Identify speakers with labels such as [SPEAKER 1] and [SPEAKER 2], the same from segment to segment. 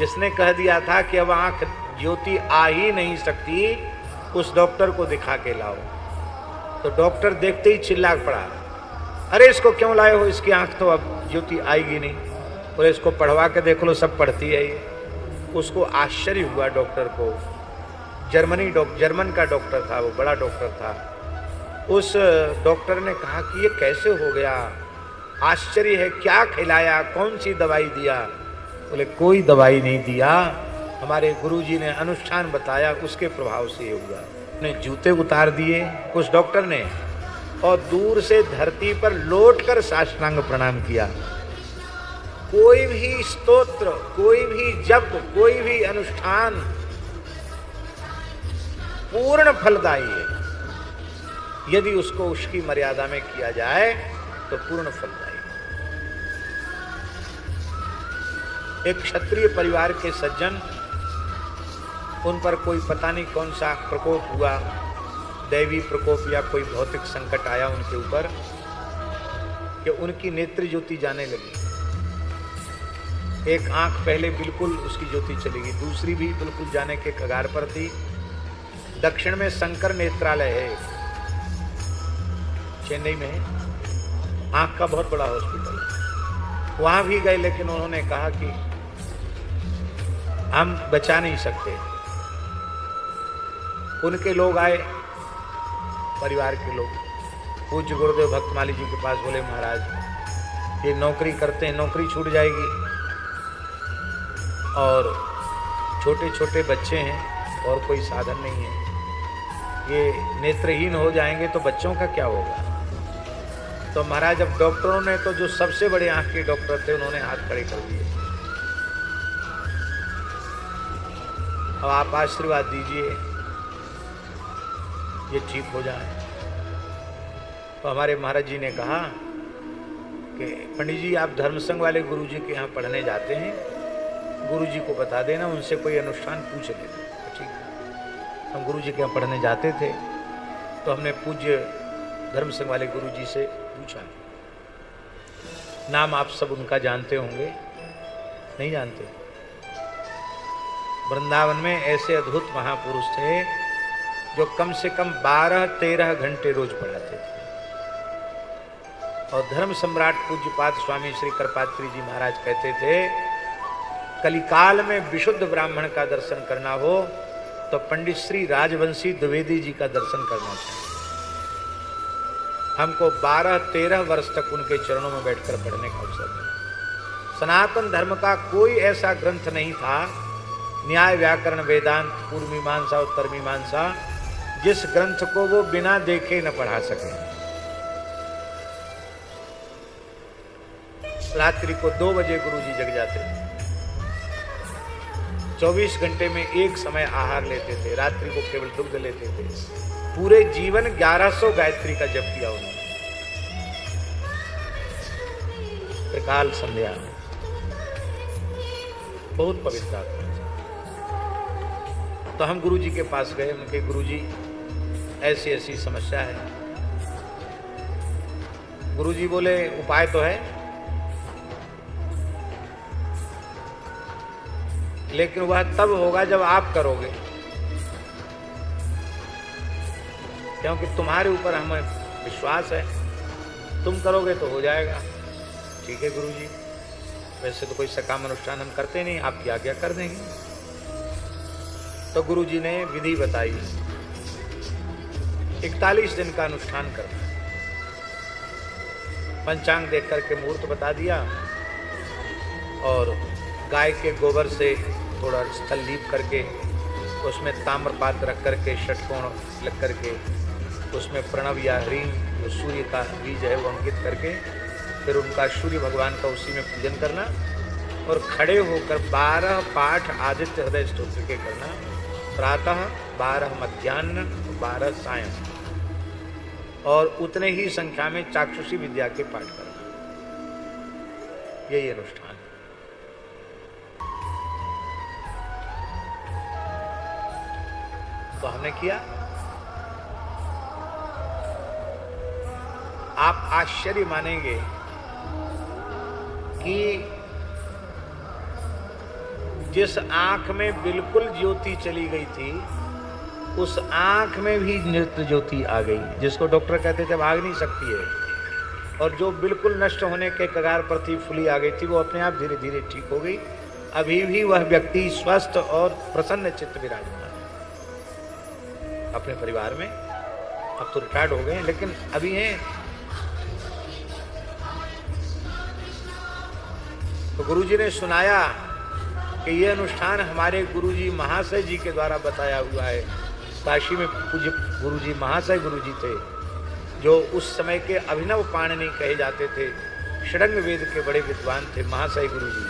[SPEAKER 1] जिसने कह दिया था कि अब आंख ज्योति आ ही नहीं सकती, उस डॉक्टर को दिखा के लाओ। तो डॉक्टर देखते ही चिल्ला पड़ा, अरे इसको क्यों लाए हो, इसकी आंख तो अब ज्योति आएगी नहीं। बोले इसको पढ़वा के देख लो, सब पढ़ती है ये। उसको आश्चर्य हुआ डॉक्टर को। जर्मन का डॉक्टर था, वो बड़ा डॉक्टर था। उस डॉक्टर ने कहा कि ये कैसे हो गया, आश्चर्य है, क्या खिलाया, कौन सी दवाई दिया। बोले कोई दवाई नहीं दिया, हमारे गुरुजी ने अनुष्ठान बताया, उसके प्रभाव से ये हुआ। ने जूते उतार दिए उस डॉक्टर ने, और दूर से धरती पर लौट कर साष्टांग प्रणाम किया। कोई भी स्तोत्र, कोई भी जप, कोई भी अनुष्ठान पूर्ण फलदायी है। यदि उसको उसकी मर्यादा में किया जाए तो पूर्ण फलदायी। एक क्षत्रिय परिवार के सज्जन, उन पर कोई पता नहीं कौन सा प्रकोप हुआ, दैवी प्रकोप या कोई भौतिक संकट आया उनके ऊपर, कि उनकी नेत्र ज्योति जाने लगी। एक आंख पहले बिल्कुल उसकी ज्योति चली गई, दूसरी भी बिल्कुल जाने के कगार पर थी। दक्षिण में शंकर नेत्रालय है, चेन्नई में है, आंख का बहुत बड़ा हॉस्पिटल है। वहां भी गए, लेकिन उन्होंने कहा कि हम बचा नहीं सकते। उनके लोग आए, परिवार के लोग, पूज्य गुरुदेव भक्तमाली जी के पास। बोले महाराज ये नौकरी करते हैं, नौकरी छूट जाएगी, और छोटे छोटे बच्चे हैं और कोई साधन नहीं है, ये नेत्रहीन हो जाएंगे तो बच्चों का क्या होगा। तो महाराज अब डॉक्टरों ने तो, जो सबसे बड़े आंख के डॉक्टर थे, उन्होंने हाथ खड़े कर दिए। अब आप आशीर्वाद दीजिए ये ठीक हो जाए। तो हमारे महाराज जी ने कहा कि पंडित जी आप धर्मसंघ वाले गुरु जी के यहाँ पढ़ने जाते हैं, गुरु जी को बता देना, उनसे कोई अनुष्ठान पूछ लेना। ठीक है। हम गुरु जी के यहाँ पढ़ने जाते थे, तो हमने पूज्य धर्मसंघ वाले गुरु जी से पूछा। नाम आप सब उनका जानते होंगे, नहीं जानते? वृंदावन में ऐसे अद्भुत महापुरुष थे जो कम से कम 12-13 घंटे रोज पढ़ाते थे। और धर्म सम्राट पूज्यपाद स्वामी श्री करपात्री जी महाराज कहते थे, कलिकाल में विशुद्ध ब्राह्मण का दर्शन करना हो तो पंडित श्री राजवंशी द्विवेदी जी का दर्शन करना चाहिए। हमको 12-13 वर्ष तक उनके चरणों में बैठकर पढ़ने का अवसर मिला। सनातन धर्म का कोई ऐसा ग्रंथ नहीं था, न्याय व्याकरण वेदांत पूर्व मीमांसा उत्तर मीमांसा, जिस ग्रंथ को वो बिना देखे न पढ़ा सके। रात्रि को 2 बजे गुरुजी जग जाते थे, 24 घंटे में एक समय आहार लेते थे, रात्रि को केवल दुग्ध लेते थे। पूरे जीवन 1100 गायत्री का जप किया उन्होंने। त्रिकाल संध्या बहुत पवित्र आत्मा। तो हम गुरुजी के पास गए, उनके गुरुजी ऐसी ऐसी समस्या है। गुरुजी बोले उपाय तो है, लेकिन वह तब होगा जब आप करोगे, क्योंकि तुम्हारे ऊपर हमें विश्वास है, तुम करोगे तो हो जाएगा। ठीक है गुरुजी, वैसे तो कोई सकाम अनुष्ठान हम करते नहीं, आपकी आज्ञा कर देंगे। तो गुरुजी ने विधि बताई, 41 दिन का अनुष्ठान करना। पंचांग देख करके मुहूर्त बता दिया, और गाय के गोबर से थोड़ा स्थल लीप करके, उसमें ताम्रपात्र रख करके, षटकोण लग करके, उसमें प्रणव या ह्रीं जो सूर्य का बीज है वो अंकित करके, फिर उनका सूर्य भगवान का उसी में पूजन करना, और खड़े होकर 12 पाठ आदित्य हृदय स्तोत्र के करना। प्रातः 12 मध्याह्न 12 सायं, और उतने ही संख्या में चाक्षुषी विद्या के पाठ करना। यही अनुष्ठान। तो हमने किया। आप आश्चर्य मानेंगे कि जिस आंख में बिल्कुल ज्योति चली गई थी उस आंख में भी नेत्र ज्योति आ गई, जिसको डॉक्टर कहते थे भाग नहीं सकती है। और जो बिल्कुल नष्ट होने के कगार पर थी, फुली आ गई थी, वो अपने आप धीरे धीरे ठीक हो गई। अभी भी वह व्यक्ति स्वस्थ और प्रसन्न चित्त विराजमान है अपने परिवार में। अब तो रिटायर्ड हो गए हैं लेकिन अभी हैं। तो गुरुजी ने सुनाया कि ये अनुष्ठान हमारे गुरुजी महाशय जी के द्वारा बताया हुआ है। काशी में पूज्य गुरुजी महाशय गुरुजी थे, जो उस समय के अभिनव पाणिनि कहे जाते थे, षडंग वेद के बड़े विद्वान थे। महाशय गुरुजी,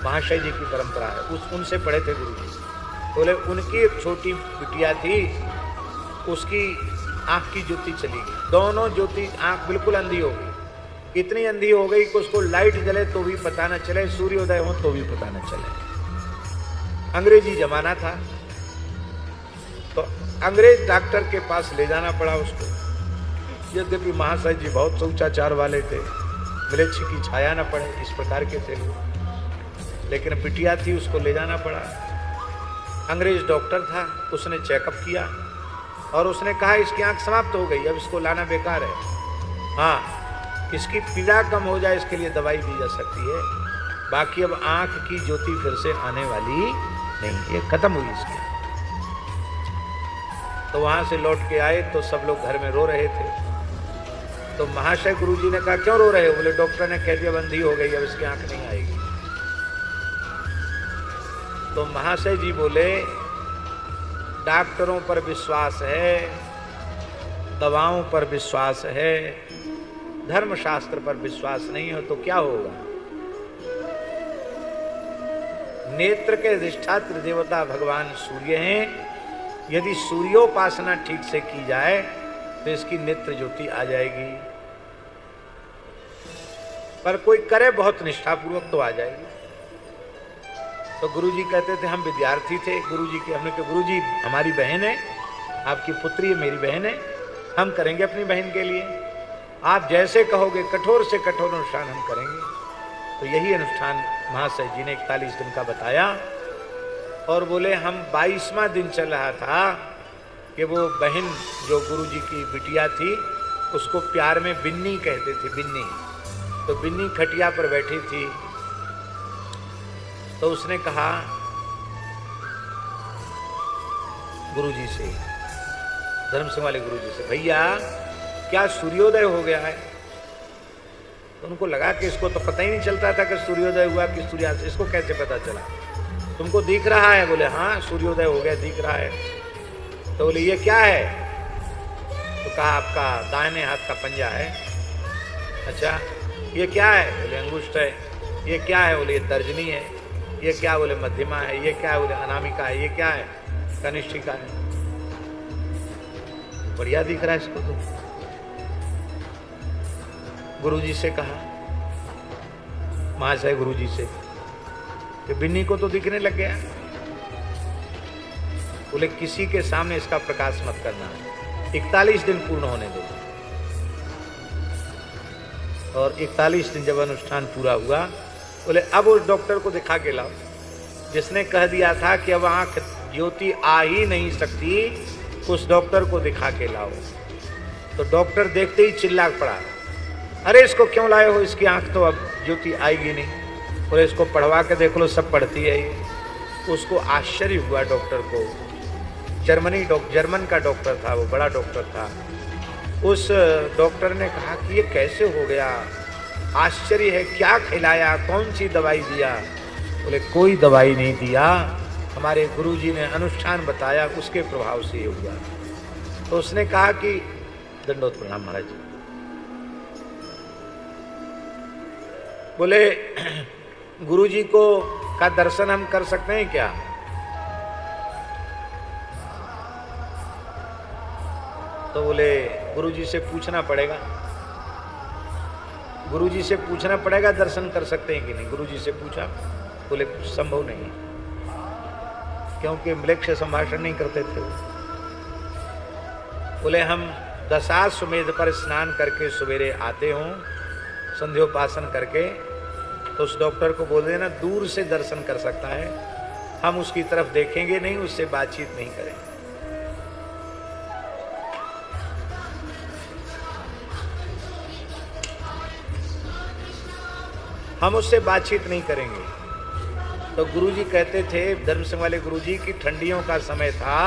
[SPEAKER 1] महाशय जी की परंपरा है, उनसे पढ़े थे गुरुजी। बोले उनकी एक छोटी बिटिया थी, उसकी आंख की ज्योति चली गई, दोनों ज्योति, आंख बिल्कुल अंधी हो गई। इतनी अंधी हो गई कि उसको लाइट जले तो भी पता न चले, सूर्योदय हो तो भी पता न चले। अंग्रेजी जमाना था तो अंग्रेज डॉक्टर के पास ले जाना पड़ा उसको। यद्यपि महाशय जी बहुत सोचाचार वाले थे, मलेच्छ की छाया न पड़े, इस प्रकार के थे लोग, लेकिन बिटिया थी, उसको ले जाना पड़ा। अंग्रेज डॉक्टर था, उसने चेकअप किया और उसने कहा इसकी आंख समाप्त हो गई, अब इसको लाना बेकार है। हाँ, इसकी पीड़ा कम हो जाए इसके लिए दवाई दी जा सकती है, बाकी अब आंख की ज्योति फिर से आने वाली नहीं, ये खत्म हुई इसकी। तो वहां से लौट के आए तो सब लोग घर में रो रहे थे। तो महाशय गुरुजी ने कहा क्यों रो रहे हो? बोले डॉक्टर ने कह दिया बंदी हो गई, अब इसकी आंख नहीं आएगी। तो महाशय जी बोले डॉक्टरों पर विश्वास है, दवाओं पर विश्वास है, धर्मशास्त्र पर विश्वास नहीं हो तो क्या होगा? नेत्र के अधिष्ठात्र देवता भगवान सूर्य हैं, यदि सूर्योपासना ठीक से की जाए तो इसकी नेत्र ज्योति आ जाएगी, पर कोई करे बहुत निष्ठापूर्वक तो आ जाएगी। तो गुरुजी कहते थे, हम विद्यार्थी थे गुरुजी के, हमने कहा गुरुजी हमारी बहन है, आपकी पुत्री है, मेरी बहन है, हम करेंगे अपनी बहन के लिए, आप जैसे कहोगे कठोर से कठोर अनुष्ठान हम करेंगे। तो यही अनुष्ठान महाशय जी ने 41 दिन का बताया और बोले हम 22वां दिन चल रहा था कि वो बहन जो गुरुजी की बिटिया थी उसको प्यार में बिन्नी कहते थे, बिन्नी। तो बिन्नी खटिया पर बैठी थी तो उसने कहा गुरुजी से, धर्म सिंह वाले गुरुजी से, भैया क्या सूर्योदय हो गया है? तो उनको लगा कि इसको तो पता ही नहीं चलता था कि सूर्योदय हुआ कि सूर्यास्त, इसको कैसे पता चला? तुमको दिख रहा है? बोले हाँ सूर्योदय हो गया, दिख रहा है। तो बोले ये क्या है? तो कहा आपका दाहिने हाथ का पंजा है। अच्छा ये क्या है? बोले अंगुष्ठ है। ये क्या है? बोले ये तर्जनी है। ये क्या? बोले मध्यमा है। ये क्या है? बोले अनामिका है। ये क्या है? कनिष्ठिका है। बढ़िया दिख रहा है इसको। तो गुरुजी से कहा, महाशय गुरुजी से, कि बिन्नी को तो दिखने लग गया। बोले किसी के सामने इसका प्रकाश मत करना, 41 दिन पूर्ण होने दो। और 41 दिन जब अनुष्ठान पूरा हुआ, बोले अब उस डॉक्टर को दिखा के लाओ जिसने कह दिया था कि अब आंख ज्योति आ ही नहीं सकती, उस डॉक्टर को दिखा के लाओ। तो डॉक्टर देखते ही चिल्ला पड़ा, अरे इसको क्यों लाए हो, इसकी आंख तो अब ज्योति आएगी नहीं। बोले इसको पढ़वा के देख लो, सब पढ़ती है ये। उसको आश्चर्य हुआ डॉक्टर को। जर्मन का डॉक्टर था, वो बड़ा डॉक्टर था। उस डॉक्टर ने कहा कि ये कैसे हो गया, आश्चर्य है, क्या खिलाया, कौन सी दवाई दिया? बोले कोई दवाई नहीं दिया, हमारे गुरुजी ने अनुष्ठान बताया, उसके प्रभाव से ये हुआ। तो उसने कहा कि दंडोत प्रणाम महाराज जी। बोले गुरुजी को का दर्शन हम कर सकते हैं क्या? तो बोले गुरुजी से पूछना पड़ेगा, गुरुजी से पूछना पड़ेगा दर्शन कर सकते हैं कि नहीं। गुरुजी से पूछा, बोले संभव नहीं, क्योंकि मृग से संभाषण नहीं करते थे। बोले हम दशाश्वमेध पर स्नान करके सवेरे आते हों, संध्योपासन करके, तो उस डॉक्टर को बोल देना दूर से दर्शन कर सकता है, हम उसकी तरफ देखेंगे नहीं, उससे बातचीत नहीं करेंगे। हम उससे बातचीत नहीं करेंगे। तो गुरुजी कहते थे, धर्म संघ वाले गुरुजी, की ठंडियों का समय था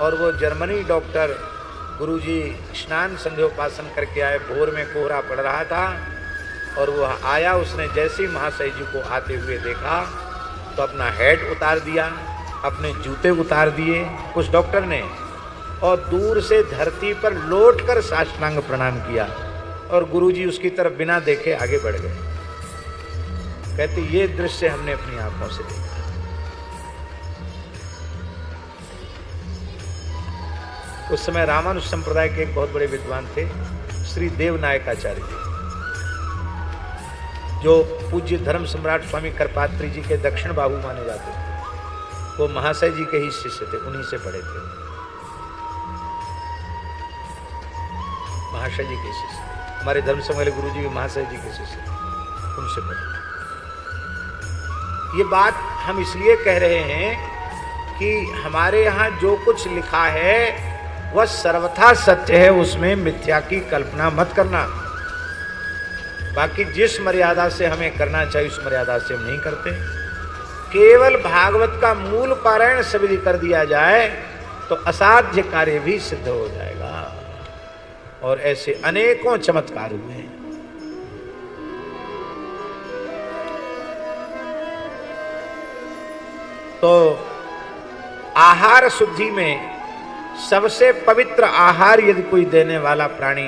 [SPEAKER 1] और वो जर्मनी डॉक्टर गुरुजी स्नान संध्योपासन करके आए, भोर में कोहरा पड़ रहा था और वो आया, उसने जैसे ही महाशय जी को आते हुए देखा तो अपना हेड उतार दिया, अपने जूते उतार दिए उस डॉक्टर ने, और दूर से धरती पर लौट कर साष्टांग प्रणाम किया और गुरुजी उसकी तरफ बिना देखे आगे बढ़ गए। कहते ये दृश्य हमने अपनी आंखों से देखा। उस समय रामानुज संप्रदाय के एक बहुत बड़े विद्वान थे, श्री देवनायकाचार्य जी, जो पूज्य धर्म सम्राट स्वामी करपात्री जी के दक्षिण बाहु माने जाते थे। वो महाशय जी के ही शिष्य थे, उन्हीं से पढ़े थे, महाशय जी के शिष्य। हमारे धर्म संघ वाले गुरु जी भी महाशय जी के शिष्य थे, उनसे पढ़े। ये बात हम इसलिए कह रहे हैं कि हमारे यहाँ जो कुछ लिखा है वह सर्वथा सत्य है, उसमें मिथ्या की कल्पना मत करना। बाकी जिस मर्यादा से हमें करना चाहिए उस मर्यादा से हम नहीं करते। केवल भागवत का मूल पारायण सविधि कर दिया जाए तो असाध्य कार्य भी सिद्ध हो जाएगा, और ऐसे अनेकों चमत्कार हुए हैं। तो आहार शुद्धि में सबसे पवित्र आहार यदि कोई देने वाला प्राणी